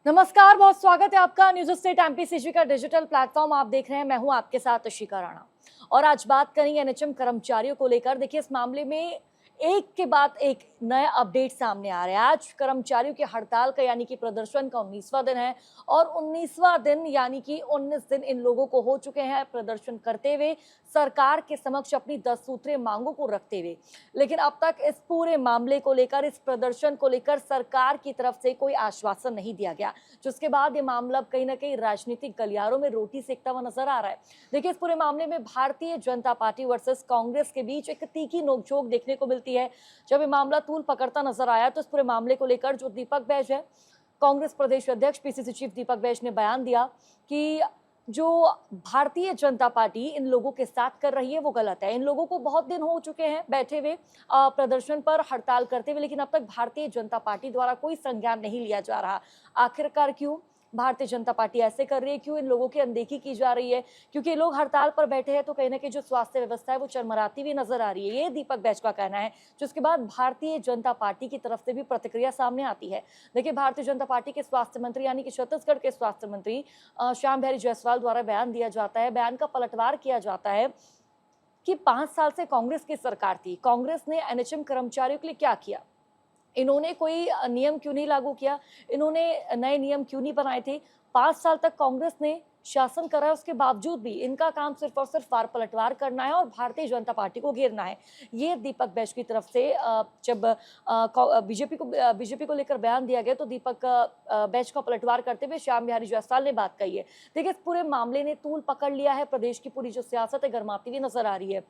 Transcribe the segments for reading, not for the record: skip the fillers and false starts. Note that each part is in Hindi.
नमस्कार, बहुत स्वागत है आपका न्यूज स्टेट एमपीसीजी का डिजिटल प्लेटफॉर्म आप देख रहे हैं। मैं हूं आपके साथ अशिका राणा और आज बात करेंगे एनएचएम कर्मचारियों को लेकर। देखिए, इस मामले में एक के बाद एक नया अपडेट सामने आ रहा है। आज कर्मचारियों की हड़ताल का यानी कि प्रदर्शन का 19वां दिन है और 19वां दिन यानी कि 19 दिन इन लोगों को हो चुके हैं प्रदर्शन करते हुए, सरकार के समक्ष अपनी 10 सूत्रीय मांगों को रखते हुए। लेकिन अब तक इस पूरे मामले को लेकर, इस प्रदर्शन को लेकर सरकार की तरफ से कोई आश्वासन नहीं दिया गया, जिसके बाद ये मामला कहीं ना कहीं राजनीतिक गलियारों में रोटी सेकता हुआ नजर आ रहा है। देखिए, इस पूरे मामले में भारतीय जनता पार्टी वर्सेस कांग्रेस के बीच एक तीखी नोकझोंक देखने को मिलती है। जब ये मामला तूल पकड़ता नजर आया तो इस पूरे मामले को लेकर जो दीपक बैज है, कांग्रेस प्रदेश अध्यक्ष पीसीसी चीफ दीपक बैज ने बयान दिया कि जो भारतीय जनता पार्टी इन लोगों के साथ कर रही है वो गलत है। इन लोगों को बहुत दिन हो चुके हैं बैठे हुए प्रदर्शन पर, हड़ताल करते हुए, लेकिन अब तक भारतीय जनता पार्टी द्वारा कोई संज्ञान नहीं लिया जा रहा। आखिरकार क्यों भारतीय जनता पार्टी ऐसे कर रही है? क्यों इन लोगों की अनदेखी की जा रही है? क्योंकि लोग हड़ताल पर बैठे हैं तो कहीं ना कहीं जो स्वास्थ्य व्यवस्था है वो चरमराती हुई नजर आ रही है। ये दीपक बैज का कहना है, जिसके बाद भारतीय जनता पार्टी की तरफ से भी प्रतिक्रिया सामने आती है। देखिए, भारतीय जनता पार्टी के स्वास्थ्य मंत्री यानी कि छत्तीसगढ़ के स्वास्थ्य मंत्री श्याम बिहारी जायसवाल द्वारा बयान दिया जाता है, बयान का पलटवार किया जाता है कि 5 साल से कांग्रेस की सरकार थी, कांग्रेस ने एनएचएम कर्मचारियों के लिए क्या किया? इन्होंने कोई नियम क्यों नहीं लागू किया? इन्होंने नए नियम क्यों नहीं बनाए थे? 5 साल तक कांग्रेस ने शासन करा है, उसके बावजूद भी इनका काम सिर्फ और सिर्फ वार पलटवार करना है और भारतीय जनता पार्टी को घेरना है। ये दीपक बैज की तरफ से जब बीजेपी को लेकर बयान दिया गया तो दीपक बैज का पलटवार करते हुए श्याम बिहारी जायसवाल ने बात कही है। देखिए, इस पूरे मामले ने तूल पकड़ लिया है, प्रदेश की पूरी जो सियासत है गर्माती हुई नजर आ रही है।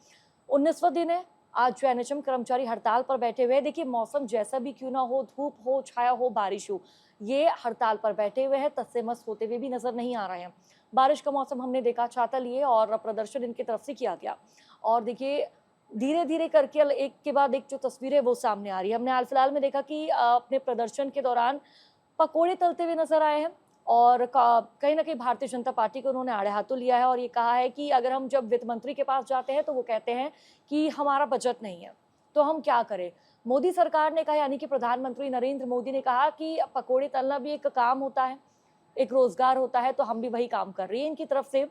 19वां दिन है आज जो एनएचएम कर्मचारी हड़ताल पर बैठे हुए हैं। देखिए, मौसम जैसा भी क्यों ना हो, धूप हो, छाया हो, बारिश हो, ये हड़ताल पर बैठे हुए हैं, तस्से मस्त होते हुए भी नजर नहीं आ रहे हैं। बारिश का मौसम हमने देखा, छाता लिए और प्रदर्शन इनकी तरफ से किया गया। और देखिए, धीरे धीरे करके एक के बाद एक जो तस्वीरें वो सामने आ रही है। हमने हाल फिलहाल में देखा कि अपने प्रदर्शन के दौरान पकोड़े तलते हुए नजर आए हैं और कहीं ना कहीं भारतीय जनता पार्टी को उन्होंने आड़े हाथों लिया है और ये कहा है कि अगर हम जब वित्त मंत्री के पास जाते हैं तो वो कहते हैं कि हमारा बजट नहीं है, तो हम क्या करें। मोदी सरकार ने कहा, यानी कि प्रधानमंत्री नरेंद्र मोदी ने कहा कि पकोड़े तलना भी एक काम होता है, एक रोजगार होता है, तो हम भी वही काम कर रही है। इनकी तरफ से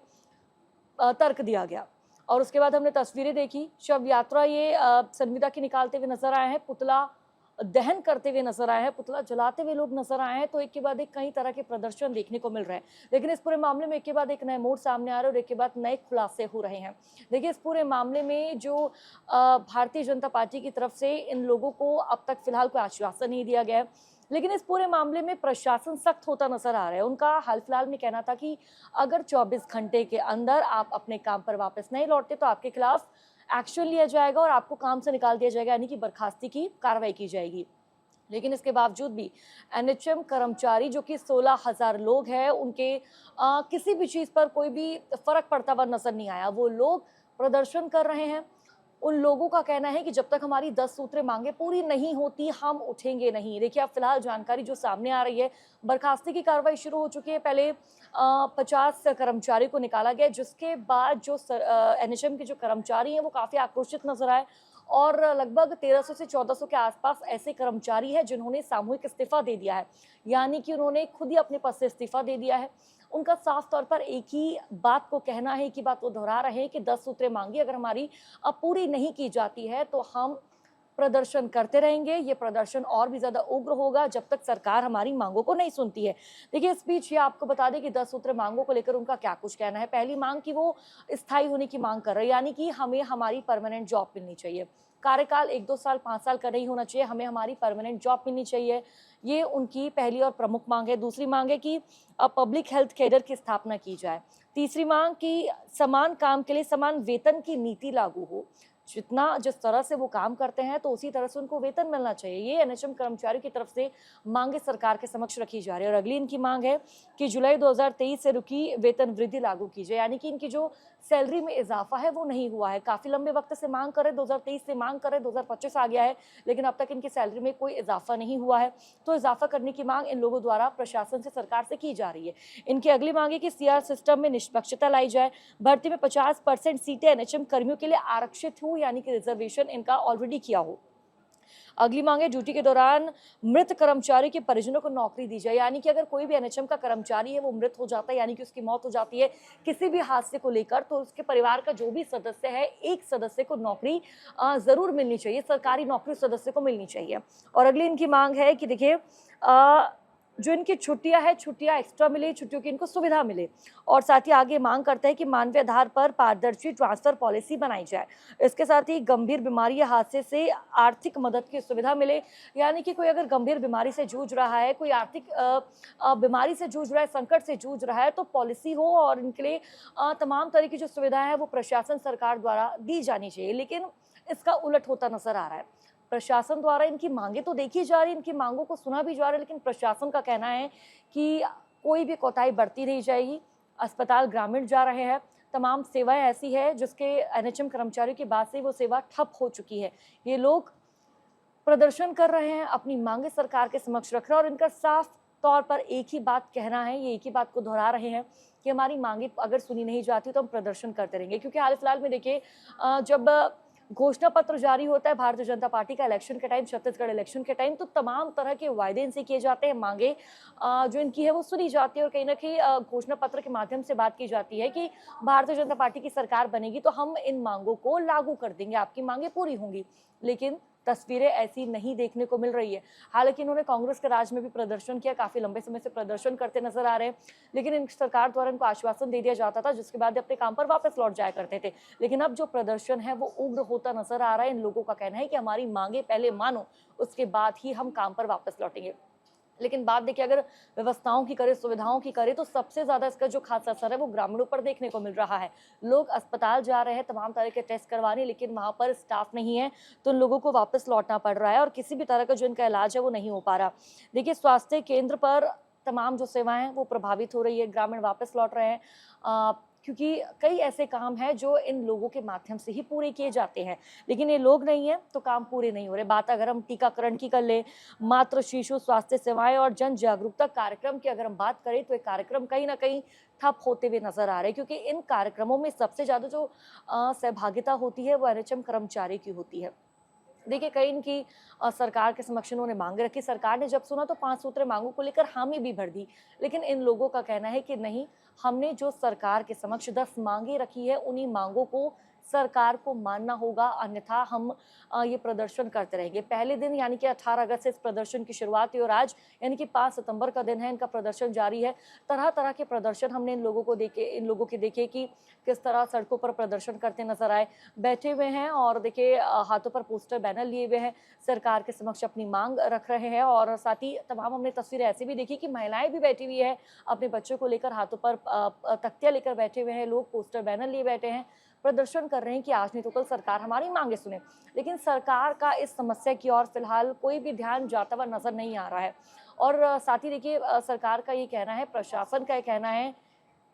तर्क दिया गया और उसके बाद हमने तस्वीरें देखी, शव यात्रा ये संविदा की निकालते हुए नजर आए हैं, पुतला दहन करते हुए नजर आए हैं, पुतला जलाते हुए लोग नजर आए हैं। तो एक के बाद एक कई तरह के प्रदर्शन देखने को मिल रहे हैं, लेकिन इस पूरे मामले में एक के बाद एक नए मोड़ सामने आ रहे हैं और एक के बाद नए खुलासे हो रहे हैं। देखिए, इस पूरे मामले में जो भारतीय जनता पार्टी की तरफ से इन लोगों को अब तक फिलहाल कोई आश्वासन नहीं दिया गया है, लेकिन इस पूरे मामले में प्रशासन सख्त होता नजर आ रहा है। उनका हाल फिलहाल में कहना था कि अगर 24 घंटे के अंदर आप अपने काम पर वापस नहीं लौटते तो आपके खिलाफ एक्शन लिया जाएगा और आपको काम से निकाल दिया जाएगा, यानी कि बर्खास्ती की कार्रवाई की जाएगी। लेकिन इसके बावजूद भी एनएचएम कर्मचारी जो कि 16,000 लोग हैं, उनके किसी भी चीज पर कोई भी फर्क पड़ता हुआ नजर नहीं आया। वो लोग प्रदर्शन कर रहे हैं। उन लोगों का कहना है कि जब तक हमारी 10 सूत्रें मांगे पूरी नहीं होती हम उठेंगे नहीं। देखिए, अब फिलहाल जानकारी जो सामने आ रही है, बर्खास्ती की कार्रवाई शुरू हो चुकी है। पहले 50 कर्मचारी को निकाला गया, जिसके बाद जो एनएचएम के जो कर्मचारी हैं वो काफी आक्रोशित नजर आए और लगभग 1300 से 1400 के आसपास ऐसे कर्मचारी हैं जिन्होंने सामूहिक इस्तीफा दे दिया है, यानी कि उन्होंने खुद ही अपने पद से इस्तीफा दे दिया है। उनका साफ तौर पर एक ही बात को कहना है, एक ही बात वो दोहरा रहे हैं कि 10 सूत्रें मांगी अगर हमारी अब पूरी नहीं की जाती है तो हम प्रदर्शन करते रहेंगे। ये प्रदर्शन और भी ज्यादा उग्र होगा जब तक सरकार हमारी मांगों को नहीं सुनती है। देखिए, इस बीच ये आपको बता दें कि 10 सूत्र मांगों को लेकर उनका क्या कुछ कहना है। पहली मांग की वो स्थायी होने की मांग कर रहे हैं, यानी कि हमें हमारी परमानेंट जॉब मिलनी चाहिए। कार्यकाल 1-2 साल 5 साल का नहीं होना चाहिए, हमें हमारी परमानेंट जॉब मिलनी चाहिए। ये उनकी पहली और प्रमुख मांग है। दूसरी मांग है कि पब्लिक हेल्थ कैडर की स्थापना की जाए। तीसरी मांग कि समान काम के लिए समान वेतन की नीति लागू हो। जिस तरह से वो काम करते हैं तो उसी तरह से उनको वेतन मिलना चाहिए। ये एनएचएम कर्मचारियों की तरफ से मांगे सरकार के समक्ष रखी जा रही है। और अगली इनकी मांग है कि जुलाई 2023 से रुकी वेतन वृद्धि लागू की जाए, यानी कि इनकी जो सैलरी में इजाफा है वो नहीं हुआ है। काफी लंबे वक्त से मांग कर रहे, 2023 से मांग कर रहे, 2025 आ गया है, लेकिन अब तक इनकी सैलरी में कोई इजाफा नहीं हुआ है। तो इजाफा करने की मांग इन लोगों द्वारा प्रशासन से, सरकार से की जा रही है। इनकी अगली मांग है कि सीआर सिस्टम में निष्पक्षता लाई जाए, भर्ती में 50% सीटें एनएचएम कर्मियों के लिए आरक्षित हो, यानी कि रिजर्वेशन इनका ऑलरेडी किया हो। अगली मांग है ड्यूटी के दौरान मृत कर्मचारी के परिजनों को नौकरी दी जाए। यानी कि अगर कोई भी एनएचएम का कर्मचारी है वो मृत हो जाता है, यानी कि उसकी मौत हो जाती है किसी भी हादसे को लेकर, तो उसके परिवार का जो भी सदस्य है, एक सदस्य को नौकरी जरूर मिलनी चाहिए, सरकारी नौकरी सदस्य को मिलनी चाहिए। और अगली इनकी मांग है कि देखिए जो इनकी छुट्टियां है, छुट्टियां एक्स्ट्रा मिले, छुट्टियों की इनको सुविधा मिले। और साथ ही आगे मांग करते हैं कि मानवीय आधार पर पारदर्शी ट्रांसफर पॉलिसी बनाई जाए। इसके साथ ही गंभीर बीमारी या हादसे से आर्थिक मदद की सुविधा मिले। यानी कि कोई अगर गंभीर बीमारी से जूझ रहा है, कोई आर्थिक बीमारी से जूझ रहा है, संकट से जूझ रहा है, तो पॉलिसी हो और इनके लिए तमाम तरह की जो सुविधाएं हैं वो प्रशासन सरकार द्वारा दी जानी चाहिए। लेकिन इसका उलट होता नजर आ रहा है। प्रशासन द्वारा इनकी मांगे तो देखी जा रही, इनकी मांगों को सुना भी जा रहा है, लेकिन प्रशासन का कहना है कि कोई भी कोताही बरती नहीं जाएगी। अस्पताल ग्रामीण जा रहे हैं, तमाम सेवाएं ऐसी है जिसके एनएचएम कर्मचारियों की बात से वो सेवा ठप हो चुकी है। ये लोग प्रदर्शन कर रहे हैं, अपनी मांगे सरकार के समक्ष रख रहे हैं और इनका साफ तौर पर एक ही बात कहना है, ये एक ही बात को दोहरा रहे हैं कि हमारी मांगे अगर सुनी नहीं जाती तो हम प्रदर्शन करते रहेंगे। क्योंकि हाल फिलहाल में देखिए जब घोषणा पत्र जारी होता है भारतीय जनता पार्टी का इलेक्शन के टाइम, छत्तीसगढ़ इलेक्शन के टाइम, तो तमाम तरह के वायदे इनसे किए जाते हैं, मांगे जो इनकी है वो सुनी जाती है और कहीं ना कहीं घोषणा पत्र के माध्यम से बात की जाती है कि भारतीय जनता पार्टी की सरकार बनेगी तो हम इन मांगों को लागू कर देंगे, आपकी मांगे पूरी होंगी। लेकिन तस्वीरें ऐसी नहीं देखने को मिल रही है। हालांकि इन्होंने कांग्रेस के राज में भी प्रदर्शन किया, काफी लंबे समय से प्रदर्शन करते नजर आ रहे हैं, लेकिन इन सरकार द्वारा इनको आश्वासन दे दिया जाता था जिसके बाद अपने काम पर वापस लौट जाया करते थे। लेकिन अब जो प्रदर्शन है वो उग्र होता नजर आ रहा है। इन लोगों का कहना है कि हमारी मांगे पहले मानो, उसके बाद ही हम काम पर वापस लौटेंगे। लेकिन बात देखिए अगर व्यवस्थाओं की करे, सुविधाओं की करे, तो सबसे ज्यादा इसका जो खास असर है वो ग्रामीणों पर देखने को मिल रहा है। लोग अस्पताल जा रहे हैं तमाम तरह के टेस्ट करवाने, लेकिन वहां पर स्टाफ नहीं है तो उन लोगों को वापस लौटना पड़ रहा है और किसी भी तरह का जो इनका इलाज है वो नहीं हो पा रहा। देखिए स्वास्थ्य केंद्र पर तमाम जो सेवाएं हैं वो प्रभावित हो रही है, ग्रामीण वापस लौट रहे हैं क्योंकि कई ऐसे काम हैं जो इन लोगों के माध्यम से ही पूरे किए जाते हैं, लेकिन ये लोग नहीं है तो काम पूरे नहीं हो रहे। बात अगर हम टीकाकरण की कर ले, मातृ शिशु स्वास्थ्य सेवाएं और जन जागरूकता कार्यक्रम की अगर हम बात करें तो ये कार्यक्रम कहीं ना कहीं ठप होते हुए नजर आ रहे हैं, क्योंकि इन कार्यक्रमों में सबसे ज्यादा जो सहभागिता होती है वो एनएचएम कर्मचारी की होती है। देखिए कई इनकी सरकार के समक्ष उन्होंने मांगे रखी, सरकार ने जब सुना तो 5 सूत्रीय मांगों को लेकर हामी भी भर दी। लेकिन इन लोगों का कहना है कि नहीं, हमने जो सरकार के समक्ष 10 मांगे रखी है उन्हीं मांगों को सरकार को मानना होगा, अन्यथा हम ये प्रदर्शन करते रहेंगे। पहले दिन यानी कि 18 अगस्त से इस प्रदर्शन की शुरुआत हुई और आज यानी कि 5 सितंबर का दिन है, इनका प्रदर्शन जारी है। तरह तरह के प्रदर्शन हमने इन लोगों के देखे कि किस तरह सड़कों पर प्रदर्शन करते नजर आए, बैठे हुए हैं और देखिए हाथों पर पोस्टर बैनर लिए हुए हैं, सरकार के समक्ष अपनी मांग रख रहे हैं। और साथ ही तमाम हमने तस्वीरें ऐसी भी देखी कि महिलाएं भी बैठी हुई है, अपने बच्चों को लेकर हाथों पर तख्तियां लेकर बैठे हुए हैं, लोग पोस्टर बैनर लिए बैठे हैं, प्रदर्शन कर रहे हैं कि आज नहीं तो कल सरकार हमारी मांगे सुने। लेकिन सरकार का इस समस्या की ओर फिलहाल कोई भी ध्यान जाता हुआ नजर नहीं आ रहा है। और साथ ही देखिए सरकार का ये कहना है, प्रशासन का ये कहना है,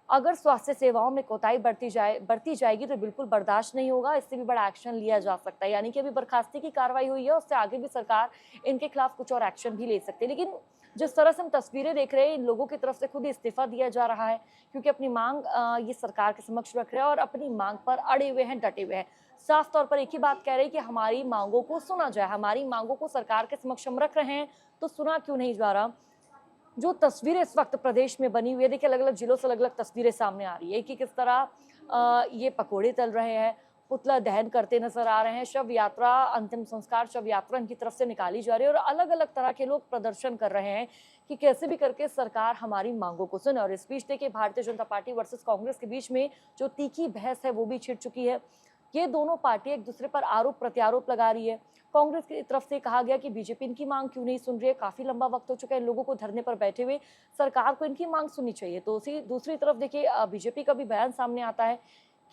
अगर स्वास्थ्य सेवाओं में कोताही बढ़ती जाएगी तो बिल्कुल बर्दाश्त नहीं होगा, इससे भी बड़ा एक्शन लिया जा सकता है। यानी कि अभी बर्खास्ती की कार्रवाई हुई है, उससे आगे भी सरकार इनके खिलाफ कुछ और एक्शन भी ले सकती है। लेकिन जिस तरह से हम तस्वीरें देख रहे हैं, इन लोगों की तरफ से खुद इस्तीफा दिया जा रहा है, क्योंकि अपनी मांग ये सरकार के समक्ष रख रहे हैं और अपनी मांग पर अड़े हुए हैं, डटे हुए हैं। साफ तौर पर एक ही बात कह रहे हैं कि हमारी मांगों को सुना जाए, हमारी मांगों को सरकार के समक्ष हम रख रहे हैं तो सुना क्यों नहीं जा रहा। जो तस्वीरें इस वक्त प्रदेश में बनी हुई है, देखिए अलग अलग जिलों से अलग अलग तस्वीरें सामने आ रही है कि किस तरह ये पकोड़े तल रहे हैं, पुतला दहन करते नजर आ रहे हैं, शव यात्रा, अंतिम संस्कार शव यात्रा इनकी तरफ से निकाली जा रही है और अलग अलग तरह के लोग प्रदर्शन कर रहे हैं कि कैसे भी करके सरकार हमारी मांगों को सुने। और इस बीच देखिए भारतीय जनता पार्टी वर्सेस कांग्रेस के बीच में जो तीखी बहस है वो भी छिड़ चुकी है। ये दोनों पार्टियां एक दूसरे पर आरोप प्रत्यारोप लगा रही है। कांग्रेस की तरफ से कहा गया कि बीजेपी इनकी मांग क्यों नहीं सुन रही है, काफी लंबा वक्त हो चुका है इन लोगों को धरने पर बैठे हुए, सरकार को इनकी मांग सुननी चाहिए। तो उसी दूसरी तरफ देखिए बीजेपी का भी बयान सामने आता है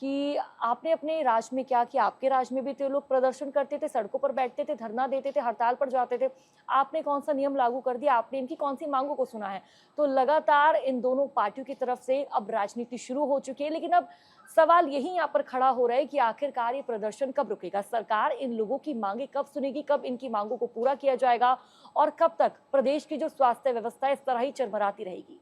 कि आपने अपने राज में क्या किया, आपके राज में भी तो लोग प्रदर्शन करते थे, सड़कों पर बैठते थे, धरना देते थे, हड़ताल पर जाते थे, आपने कौन सा नियम लागू कर दिया, आपने इनकी कौन सी मांगों को सुना है। तो लगातार इन दोनों पार्टियों की तरफ से अब राजनीति शुरू हो चुकी है, लेकिन अब सवाल यही यहाँ पर खड़ा हो रहा है कि आखिरकार ये प्रदर्शन कब रुकेगा, सरकार इन लोगों की मांगे कब सुनेगी, कब इनकी मांगों को पूरा किया जाएगा और कब तक प्रदेश की जो स्वास्थ्य व्यवस्था इस तरह ही चरमराती रहेगी।